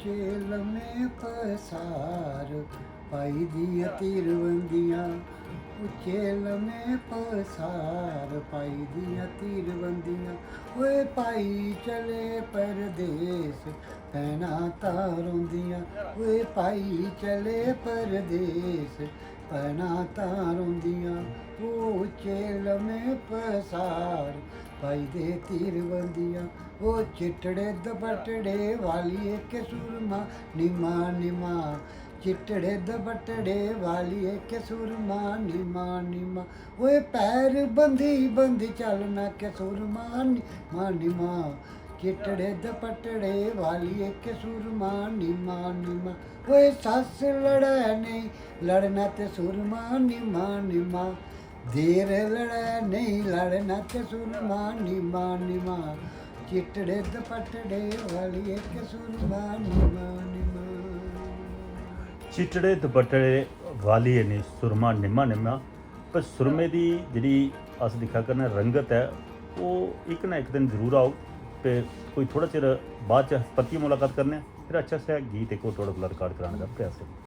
चेल में पसार पाई दिया तीरबंदियाँ, चेल में पसार पाई दिया तीरबंदियाँ। ओए पाई चले परदेस भैना तारोंदियाँ, ओए पाई चले परदेस भैना तारोंदियाँ। ओ चेल में पसार पाई दे तीरबंदियाँ, ओ चिटड़े दपटड़े वाली के सुरमा निमा निमा, चिटड़े दपटड़े वाली के सुरमा निमा निमा। ओए पैर बंदी बंदी चलना के सुरमा निमा निमा, चिटड़े दपटड़े वाली के सुरमा निमा निमा। ओए सस लड़े नहीं लड़ना ते सुरमा निमा निमा, देर लड़े नहीं लड़ना ते सुरमा निमा निमा, चिटड़े दपटड़े वाली एक सुरमा निमा निमा। चिटड़े दुपट्टे वाली ने सुरमा निमा निमा। पर सुरमे की जी अस दिखा करना रंगत है वो एक ना एक दिन जरूर आओ। तो कोई थोड़ा चिर बाद च पत्ती मुलाकात करने फिर अच्छा सा गीत एक और थोड़ा रिकॉर्ड कराने का प्रयास करें।